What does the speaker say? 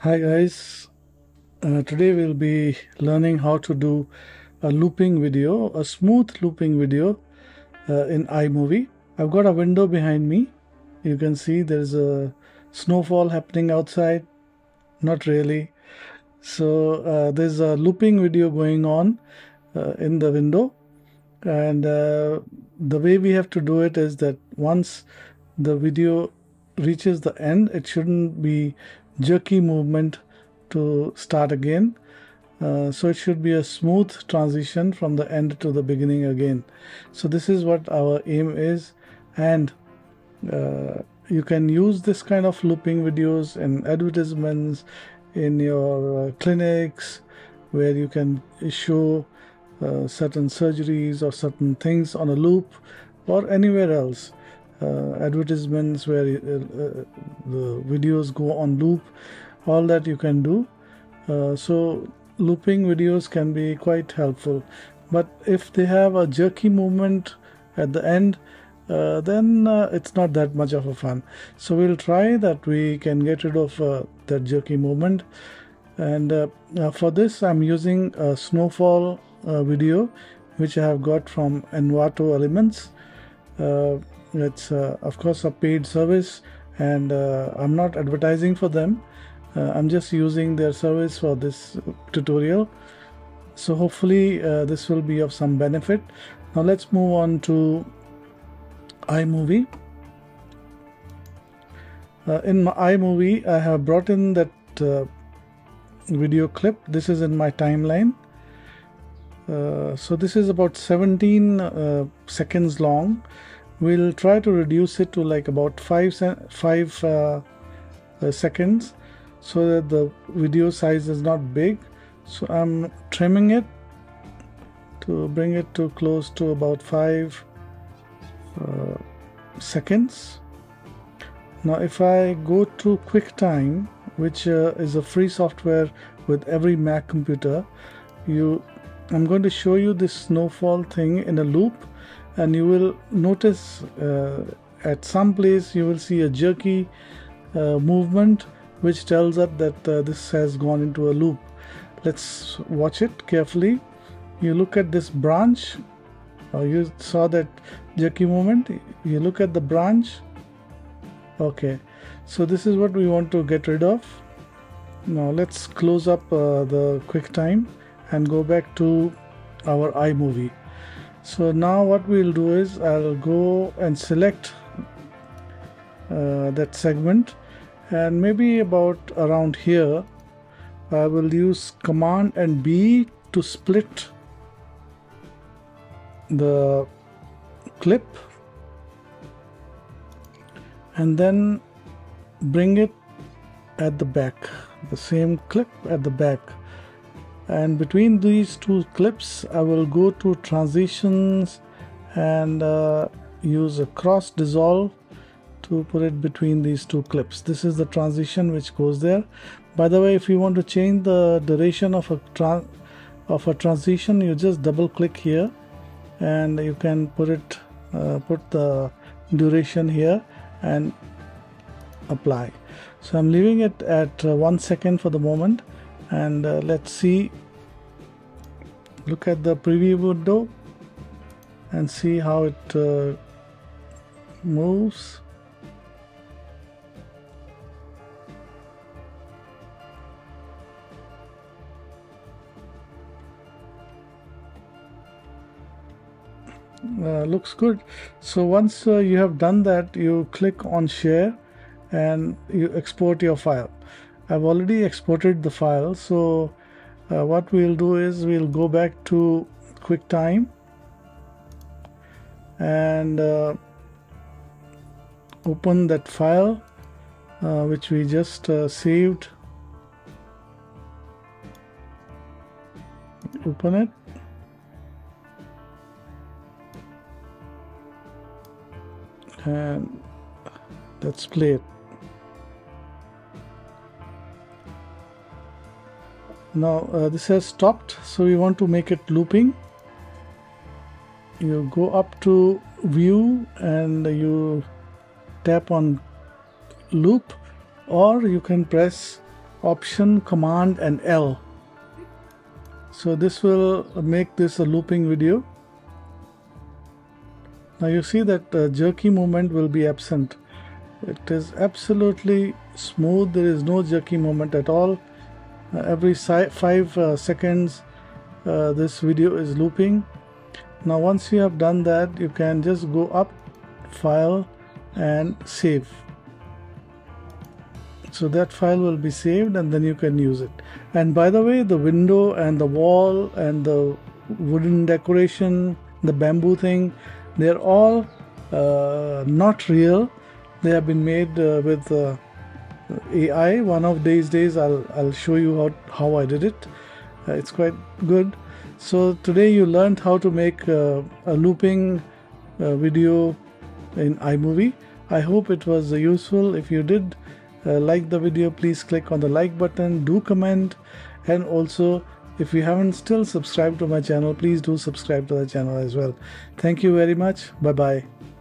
Hi guys, today we'll be learning how to do a looping video, a smooth looping video in iMovie. I've got a window behind me. You can see there's a snowfall happening outside. Not really. So there's a looping video going on in the window, and the way we have to do it is that once the video reaches the end, it shouldn't be jerky movement to start again. So it should be a smooth transition from the end to the beginning again. So this is what our aim is, and you can use this kind of looping videos in advertisements, in your clinics, where you can show certain surgeries or certain things on a loop, or anywhere else. Advertisements where the videos go on loop, all that you can do. So looping videos can be quite helpful, but if they have a jerky movement at the end, then it's not that much of a fun. So we'll try that we can get rid of that jerky movement, and for this I'm using a snowfall video which I have got from Envato Elements. It's of course a paid service, and I'm not advertising for them. I'm just using their service for this tutorial, so hopefully this will be of some benefit. Now let's move on to iMovie. In my iMovie, I have brought in that video clip. This is in my timeline. So this is about 17 seconds long. We'll try to reduce it to like about 5 seconds, so that the video size is not big. So I'm trimming it to bring it to close to about 5 seconds. Now if I go to QuickTime, which is a free software with every Mac computer, I'm going to show you this snowfall thing in a loop, and you will notice at some place you will see a jerky movement which tells us that this has gone into a loop. Let's watch it carefully. You look at this branch. You saw that jerky movement. You look at the branch. Okay, so this is what we want to get rid of. Now let's close up the QuickTime and go back to our iMovie. So now what we'll do is I'll go and select that segment, and maybe about around here I will use Command and B to split the clip, and then bring it at the back, the same clip at the back. And between these two clips I will go to transitions and use a cross dissolve to put it between these two clips. This is the transition which goes there. By the way, if you want to change the duration of a transition, you just double click here and you can put the duration here and apply. So I'm leaving it at 1 second for the moment, and let's see. Look at the preview window and see how it moves. Looks good. So once you have done that, you click on share and you export your file. I've already exported the file, so what we'll do is we'll go back to QuickTime and open that file which we just saved. Open it. And let's play it. Now this has stopped, so we want to make it looping. You go up to view and you tap on loop, or you can press Option, Command and L. So this will make this a looping video. Now you see that jerky movement will be absent. It is absolutely smooth. There is no jerky movement at all. Every 5 seconds this video is looping. Now once you have done that, you can just go up, File and Save. So that file will be saved and then you can use it. And by the way, the window and the wall and the wooden decoration, the bamboo thing, they're all not real. They have been made with AI. One of these days I'll show you how I did it. It's quite good. So today you learned how to make a looping video in iMovie. I hope it was useful. If you did like the video, please click on the like button, do comment, and also if you haven't still subscribed to my channel, please do subscribe to the channel as well. Thank you very much. Bye bye.